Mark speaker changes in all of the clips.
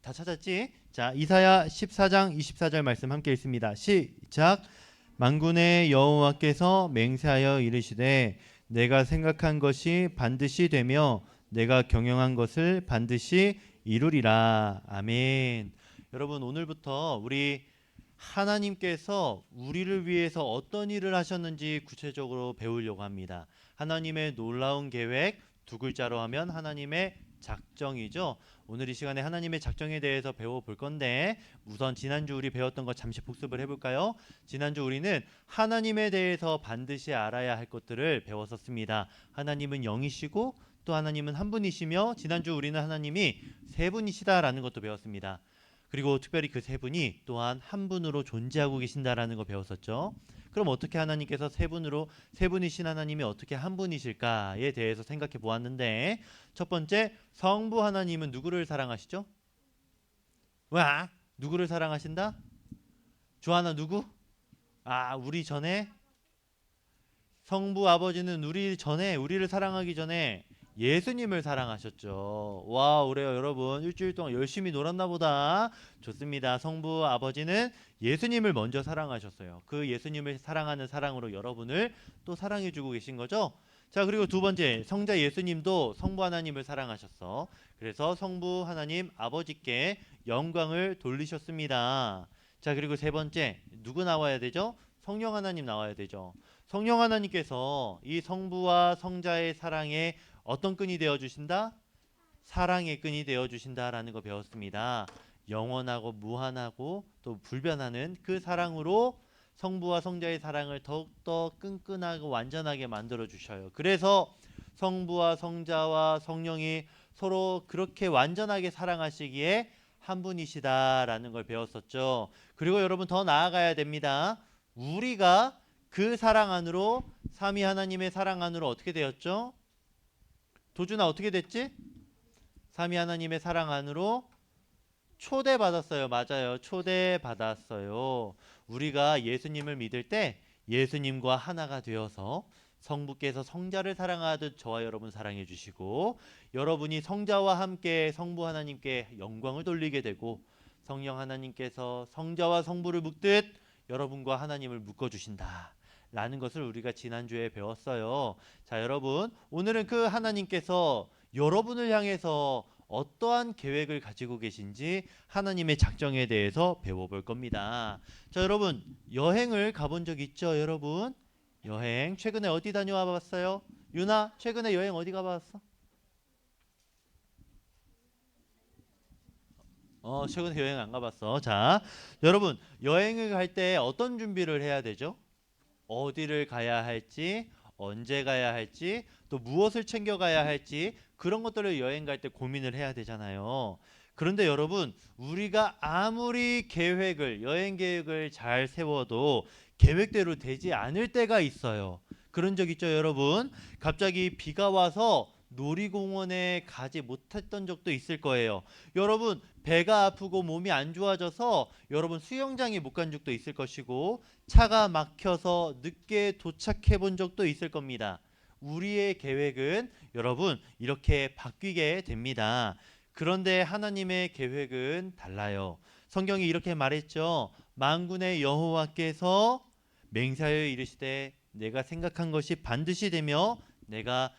Speaker 1: 다 찾았지? 자, 이사야 14장 24절 말씀 함께 읽습니다. 시작. 만군의 여호와께서 맹세하여 이르시되 내가 생각한 것이 반드시 되며 내가 경영한 것을 반드시 이루리라. 아멘. 여러분, 오늘부터 우리 하나님께서 우리를 위해서 어떤 일을 하셨는지 구체적으로 배우려고 합니다. 하나님의 놀라운 계획, 두 글자로 하면 하나님의 작정이죠. 오늘 이 시간에 하나님의 작정에 대해서 배워볼 건데, 우선 지난주 우리 배웠던 거 잠시 복습을 해볼까요? 지난주 우리는 하나님에 대해서 반드시 알아야 할 것들을 배웠었습니다. 하나님은 영이시고 또 하나님은 한 분이시며, 지난주 우리는 하나님이 세 분이시다라는 것도 배웠습니다. 그리고 특별히 그 세 분이 또한 한 분으로 존재하고 계신다라는 거 배웠었죠. 그럼 어떻게 하나님께서 세 분이신 하나님이 어떻게 한 분이실까에 대해서 생각해 보았는데, 첫 번째, 성부 하나님은 누구를 사랑하시죠? 와, 누구를 사랑하신다? 조하나 누구? 우리 전에 성부 아버지는 우리를 사랑하기 전에 예수님을 사랑하셨죠. 와, 그래요. 여러분 일주일 동안 열심히 놀았나 보다. 좋습니다. 성부 아버지는 예수님을 먼저 사랑하셨어요. 그 예수님을 사랑하는 사랑으로 여러분을 또 사랑해주고 계신 거죠. 자, 그리고 두 번째, 성자 예수님도 성부 하나님을 사랑하셨어. 그래서 성부 하나님 아버지께 영광을 돌리셨습니다. 자, 그리고 세 번째, 누구 나와야 되죠? 성령 하나님 나와야 되죠. 성령 하나님께서 이 성부와 성자의 사랑에 어떤 끈이 되어 주신다? 사랑의 끈이 되어 주신다라는 거 배웠습니다. 영원하고 무한하고 또 불변하는 그 사랑으로 성부와 성자의 사랑을 더욱더 끈끈하고 완전하게 만들어 주셔요. 그래서 성부와 성자와 성령이 서로 그렇게 완전하게 사랑하시기에 한 분이시다라는 걸 배웠었죠. 그리고 여러분 더 나아가야 됩니다. 우리가 그 사랑 안으로, 삼위 하나님의 사랑 안으로 어떻게 되었죠? 도준아, 어떻게 됐지? 삼위 하나님의 사랑 안으로 초대받았어요. 맞아요. 초대받았어요. 우리가 예수님을 믿을 때 예수님과 하나가 되어서 성부께서 성자를 사랑하듯 저와 여러분 사랑해 주시고, 여러분이 성자와 함께 성부 하나님께 영광을 돌리게 되고, 성령 하나님께서 성자와 성부를 묶듯 여러분과 하나님을 묶어 주신다 라는 것을 우리가 지난주에 배웠어요. 자, 여러분, 오늘은 그 하나님께서 여러분을 향해서 어떠한 계획을 가지고 계신지 하나님의 작정에 대해서 배워볼 겁니다. 자, 여러분, 여행을 가본 적 있죠, 여러분? 여행 최근에 어디 다녀와 봤어요? 유나, 최근에 여행 어디 가봤어? 최근에 여행 안 가봤어. 자, 여러분, 여행을 갈 때 어떤 준비를 해야 되죠? 어디를 가야 할지, 언제 가야 할지, 또 무엇을 챙겨가야 할지, 그런 것들을 여행 갈 때 고민을 해야 되잖아요. 그런데 여러분, 우리가 아무리 여행 계획을 잘 세워도 계획대로 되지 않을 때가 있어요. 그런 적 있죠, 여러분? 갑자기 비가 와서 놀이공원에 가지 못했던 적도 있을 거예요. 여러분, 배가 아프고 몸이 안 좋아져서 여러분 수영장에 못 간 적도 있을 것이고, 차가 막혀서 늦게 도착해 본 적도 있을 겁니다. 우리의 계획은 여러분 이렇게 바뀌게 됩니다. 그런데 하나님의 계획은 달라요. 성경이 이렇게 말했죠. 만군의 여호와께서 맹세하여 이르시되 내가 생각한 것이 반드시 되며 내가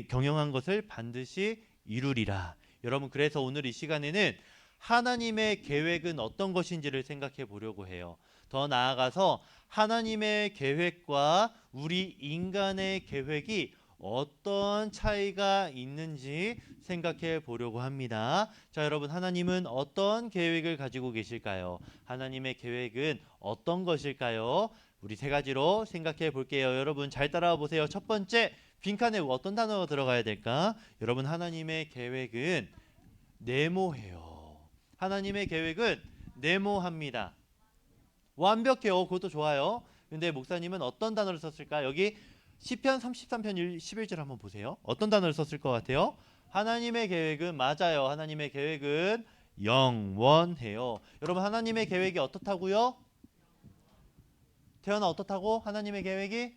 Speaker 1: 경영한 것을 반드시 이루리라. 여러분, 그래서 오늘 이 시간에는 하나님의 계획은 어떤 것인지를 생각해 보려고 해요. 더 나아가서 하나님의 계획과 우리 인간의 계획이 어떤 차이가 있는지 생각해 보려고 합니다. 자, 여러분, 하나님은 어떤 계획을 가지고 계실까요? 하나님의 계획은 어떤 것일까요? 우리 세 가지로 생각해 볼게요. 여러분 잘 따라와 보세요. 첫 번째, 빈칸에 어떤 단어가 들어가야 될까? 여러분, 하나님의 계획은 네모해요. 하나님의 계획은 네모합니다. 완벽해요. 그것도 좋아요. 근데 목사님은 어떤 단어를 썼을까? 여기 시편 33편 11절 한번 보세요. 어떤 단어를 썼을 것 같아요? 하나님의 계획은, 맞아요. 하나님의 계획은 영원해요. 여러분, 하나님의 계획이 어떻다고요? 태어나 어떻다고? 하나님의 계획이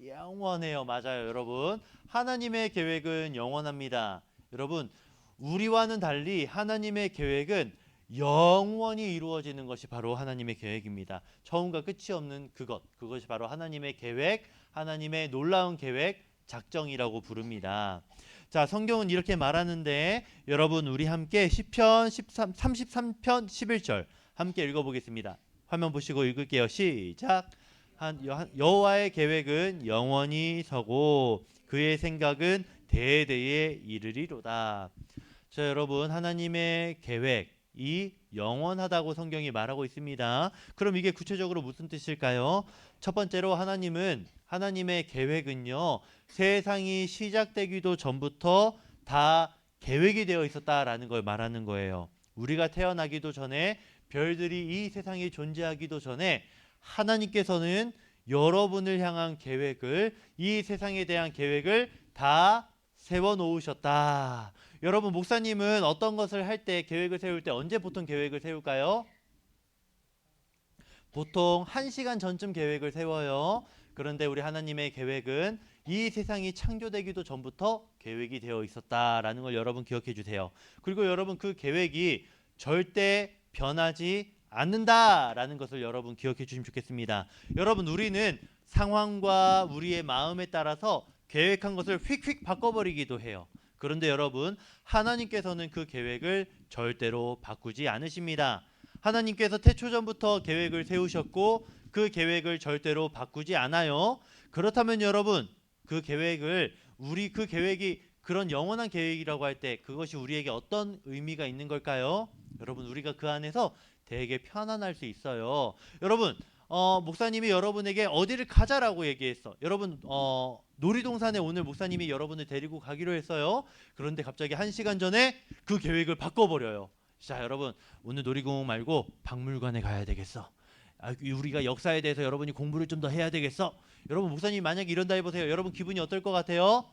Speaker 1: 영원해요. 맞아요, 여러분. 하나님의 계획은 영원합니다. 여러분, 우리와는 달리 하나님의 계획은 영원히 이루어지는 것이 바로 하나님의 계획입니다. 처음과 끝이 없는 그것이 바로 하나님의 계획, 하나님의 놀라운 계획, 작정이라고 부릅니다. 자, 성경은 이렇게 말하는데 여러분 우리 함께 시편 33편 11절 함께 읽어보겠습니다. 화면 보시고 읽을게요. 시작. 여호와의 계획은 영원히 서고 그의 생각은 대대에 이르리로다. 자, 여러분 하나님의 계획이 영원하다고 성경이 말하고 있습니다. 그럼 이게 구체적으로 무슨 뜻일까요? 첫 번째로 하나님의 계획은요, 세상이 시작되기도 전부터 다 계획이 되어 있었다라는 걸 말하는 거예요. 우리가 태어나기도 전에, 별들이 이 세상에 존재하기도 전에 하나님께서는 여러분을 향한 계획을, 이 세상에 대한 계획을 다 세워놓으셨다. 여러분, 목사님은 어떤 것을 할 때, 계획을 세울 때 언제 보통 계획을 세울까요? 보통 1시간 전쯤 계획을 세워요. 그런데 우리 하나님의 계획은 이 세상이 창조되기도 전부터 계획이 되어 있었다라는 걸 여러분 기억해 주세요. 그리고 여러분 그 계획이 절대 변하지 않는다라는 것을 여러분 기억해 주시면 좋겠습니다. 여러분, 우리는 상황과 우리의 마음에 따라서 계획한 것을 휙휙 바꿔버리기도 해요. 그런데 여러분, 하나님께서는 그 계획을 절대로 바꾸지 않으십니다. 하나님께서 태초전부터 계획을 세우셨고 그 계획을 절대로 바꾸지 않아요. 그렇다면 여러분, 그 계획이 그런 영원한 계획이라고 할 때 그것이 우리에게 어떤 의미가 있는 걸까요? 여러분, 우리가 그 안에서 되게 편안할 수 있어요. 여러분, 목사님이 여러분에게 어디를 가자라고 얘기했어. 여러분, 놀이동산에 오늘 목사님이 여러분을 데리고 가기로 했어요. 그런데 갑자기 1시간 전에 그 계획을 바꿔버려요. 자, 여러분, 오늘 놀이공원 말고 박물관에 가야 되겠어. 우리가 역사에 대해서 여러분이 공부를 좀 더 해야 되겠어. 여러분, 목사님이 만약에 이런다 해보세요. 여러분 기분이 어떨 것 같아요?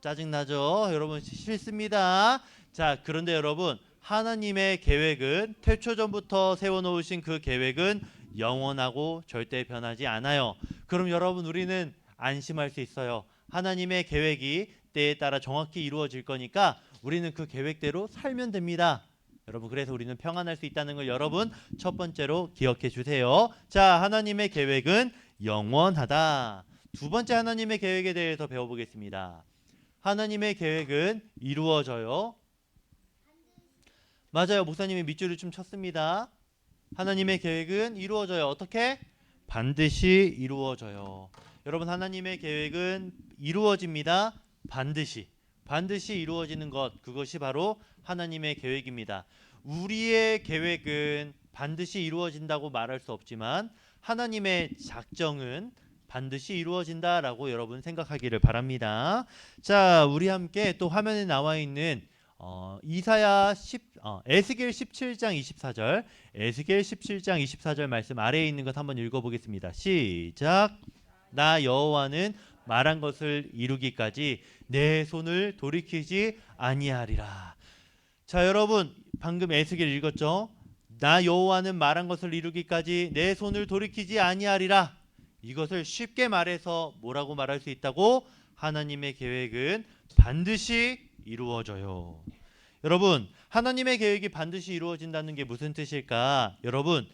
Speaker 1: 짜증나죠? 여러분, 싫습니다. 자, 그런데 여러분, 하나님의 계획은 태초전부터 세워놓으신 그 계획은 영원하고 절대 변하지 않아요. 그럼 여러분, 우리는 안심할 수 있어요. 하나님의 계획이 때에 따라 정확히 이루어질 거니까 우리는 그 계획대로 살면 됩니다. 여러분, 그래서 우리는 평안할 수 있다는 걸 여러분 첫 번째로 기억해 주세요. 자, 하나님의 계획은 영원하다. 두 번째 하나님의 계획에 대해서 배워보겠습니다. 하나님의 계획은 이루어져요. 맞아요. 목사님이 밑줄을 좀 쳤습니다. 하나님의 계획은 이루어져요. 어떻게? 반드시 이루어져요. 여러분, 하나님의 계획은 이루어집니다. 반드시 이루어지는 것, 그것이 바로 하나님의 계획입니다. 우리의 계획은 반드시 이루어진다고 말할 수 없지만 하나님의 작정은 반드시 이루어진다라고 여러분 생각하기를 바랍니다. 자, 우리 함께 또 화면에 나와 있는 에스겔 17장 24절, 에스겔 17장 24절 말씀 아래에 있는 것 한번 읽어보겠습니다. 시작. 나 여호와는 말한 것을 이루기까지 내 손을 돌이키지 아니하리라. 자, 여러분, 방금 에스겔 읽었죠? 나 여호와는 말한 것을 이루기까지 내 손을 돌이키지 아니하리라. 이것을 쉽게 말해서 뭐라고 말할 수 있다고? 하나님의 계획은 반드시 이루어져요. 여러분, 하나님의 계획이 반드시 이루어진다는 게 무슨 뜻일까? 여러분,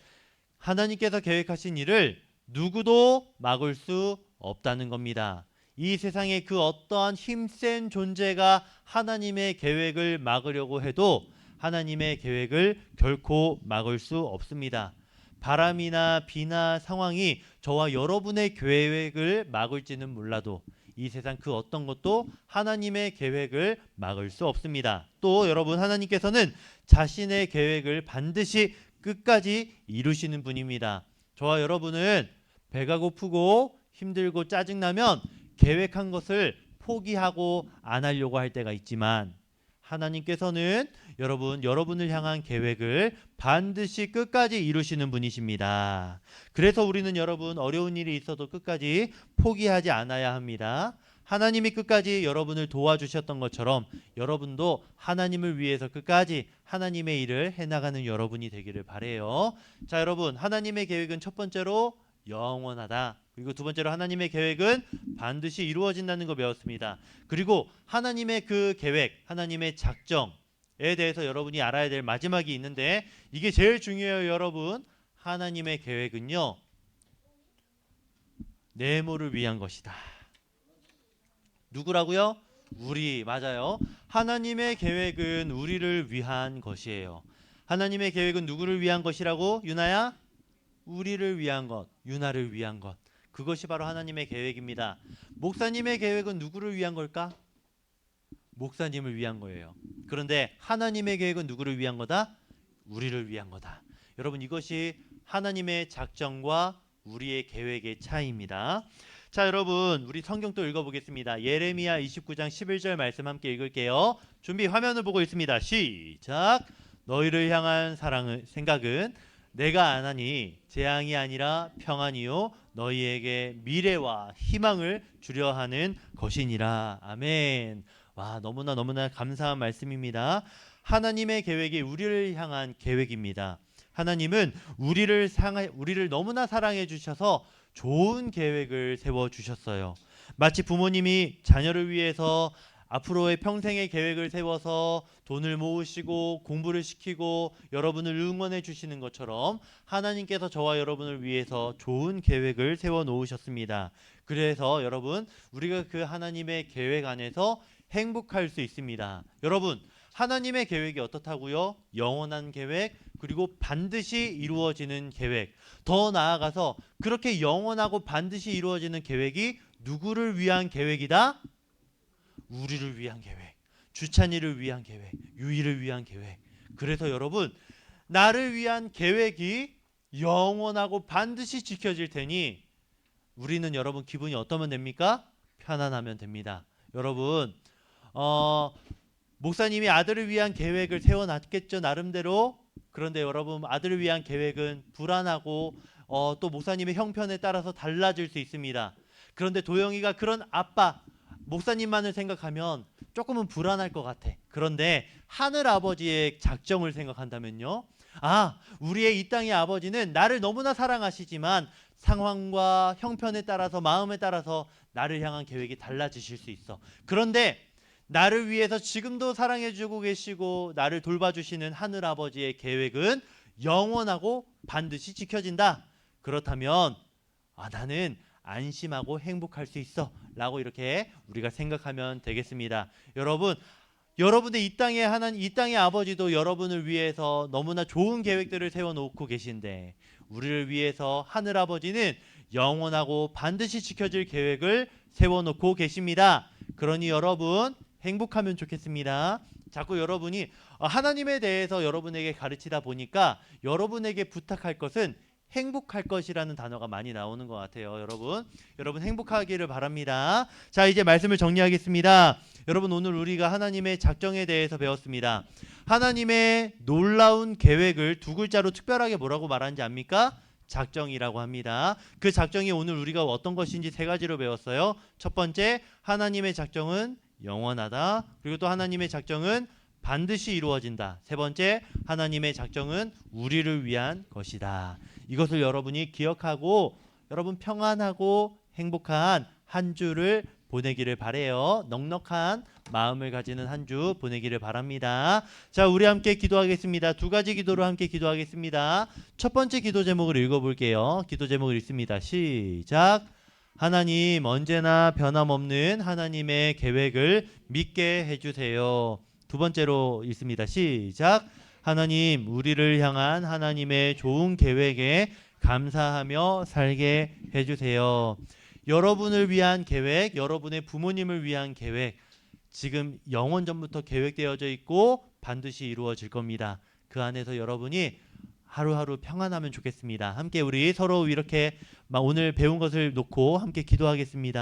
Speaker 1: 하나님께서 계획하신 일을 누구도 막을 수 없다는 겁니다. 이 세상에 그 어떠한 힘센 존재가 하나님의 계획을 막으려고 해도 하나님의 계획을 결코 막을 수 없습니다. 바람이나 비나 상황이 저와 여러분의 계획을 막을지는 몰라도 이 세상 그 어떤 것도 하나님의 계획을 막을 수 없습니다. 또 여러분, 하나님께서는 자신의 계획을 반드시 끝까지 이루시는 분입니다. 저와 여러분은 배가 고프고 힘들고 짜증나면 계획한 것을 포기하고 안 하려고 할 때가 있지만 하나님께서는 여러분을 향한 계획을 반드시 끝까지 이루시는 분이십니다. 그래서 우리는 여러분, 어려운 일이 있어도 끝까지 포기하지 않아야 합니다. 하나님이 끝까지 여러분을 도와주셨던 것처럼 여러분도 하나님을 위해서 끝까지 하나님의 일을 해나가는 여러분이 되기를 바라요. 자, 여러분, 하나님의 계획은 첫 번째로 영원하다. 그리고 두 번째로 하나님의 계획은 반드시 이루어진다는 거 배웠습니다. 그리고 하나님의 그 계획, 하나님의 작정에 대해서 여러분이 알아야 될 마지막이 있는데 이게 제일 중요해요, 여러분. 하나님의 계획은요, 네모를 위한 것이다. 누구라고요? 우리. 맞아요. 하나님의 계획은 우리를 위한 것이에요. 하나님의 계획은 누구를 위한 것이라고? 유나야? 우리를 위한 것, 유나를 위한 것. 그것이 바로 하나님의 계획입니다. 목사님의 계획은 누구를 위한 걸까? 목사님을 위한 거예요. 그런데 하나님의 계획은 누구를 위한 거다? 우리를 위한 거다. 여러분, 이것이 하나님의 작정과 우리의 계획의 차이입니다. 자, 여러분, 우리 성경 또 읽어보겠습니다. 예레미야 29장 11절 말씀 함께 읽을게요. 준비, 화면을 보고 있습니다. 시작. 너희를 향한 생각은 내가 안 하니 재앙이 아니라 평안이요 너희에게 미래와 희망을 주려 하는 것이니라. 아멘. 와, 너무나 감사한 말씀입니다. 하나님의 계획이 우리를 향한 계획입니다. 하나님은 우리를 너무나 사랑해 주셔서 좋은 계획을 세워 주셨어요. 마치 부모님이 자녀를 위해서 앞으로의 평생의 계획을 세워서 돈을 모으시고 공부를 시키고 여러분을 응원해 주시는 것처럼 하나님께서 저와 여러분을 위해서 좋은 계획을 세워 놓으셨습니다. 그래서 여러분, 우리가 그 하나님의 계획 안에서 행복할 수 있습니다. 여러분, 하나님의 계획이 어떻다고요? 영원한 계획, 그리고 반드시 이루어지는 계획. 더 나아가서 그렇게 영원하고 반드시 이루어지는 계획이 누구를 위한 계획이다? 우리를 위한 계획, 주찬이를 위한 계획, 유이를 위한 계획. 그래서 여러분, 나를 위한 계획이 영원하고 반드시 지켜질 테니 우리는 여러분 기분이 어떠면 됩니까? 편안하면 됩니다. 여러분, 목사님이 아들을 위한 계획을 세워놨겠죠, 나름대로. 그런데 여러분, 아들을 위한 계획은 불안하고 또 목사님의 형편에 따라서 달라질 수 있습니다. 그런데 도영이가 그런 아빠, 목사님만을 생각하면 조금은 불안할 것 같아. 그런데 하늘 아버지의 작정을 생각한다면요, 우리의 이 땅의 아버지는 나를 너무나 사랑하시지만 상황과 형편에 따라서, 마음에 따라서 나를 향한 계획이 달라지실 수 있어. 그런데 나를 위해서 지금도 사랑해주고 계시고 나를 돌봐주시는 하늘 아버지의 계획은 영원하고 반드시 지켜진다. 그렇다면 나는 안심하고 행복할 수 있어 라고 이렇게 우리가 생각하면 되겠습니다. 여러분의 이 땅의 아버지도 여러분을 위해서 너무나 좋은 계획들을 세워놓고 계신데 우리를 위해서 하늘 아버지는 영원하고 반드시 지켜질 계획을 세워놓고 계십니다. 그러니 여러분, 행복하면 좋겠습니다. 자꾸 여러분이 하나님에 대해서 여러분에게 가르치다 보니까 여러분에게 부탁할 것은 행복할 것이라는 단어가 많이 나오는 것 같아요. 여러분 행복하기를 바랍니다. 자, 이제 말씀을 정리하겠습니다. 여러분, 오늘 우리가 하나님의 작정에 대해서 배웠습니다. 하나님의 놀라운 계획을 두 글자로 특별하게 뭐라고 말하는지 압니까? 작정이라고 합니다. 그 작정이 오늘 우리가 어떤 것인지 세 가지로 배웠어요. 첫 번째, 하나님의 작정은 영원하다. 그리고 또 하나님의 작정은 반드시 이루어진다. 세 번째, 하나님의 작정은 우리를 위한 것이다. 이것을 여러분이 기억하고 여러분 평안하고 행복한 한 주를 보내기를 바래요. 넉넉한 마음을 가지는 한 주 보내기를 바랍니다. 자, 우리 함께 기도하겠습니다. 두 가지 기도로 함께 기도하겠습니다. 첫 번째 기도 제목을 읽어볼게요. 기도 제목을 읽습니다. 시작. 하나님, 언제나 변함없는 하나님의 계획을 믿게 해주세요. 두 번째로 읽습니다. 시작. 하나님, 우리를 향한 하나님의 좋은 계획에 감사하며 살게 해주세요. 여러분을 위한 계획, 여러분의 부모님을 위한 계획, 지금 영원 전부터 계획되어져 있고 반드시 이루어질 겁니다. 그 안에서 여러분이 하루하루 평안하면 좋겠습니다. 함께 우리 서로 이렇게 오늘 배운 것을 놓고 함께 기도하겠습니다.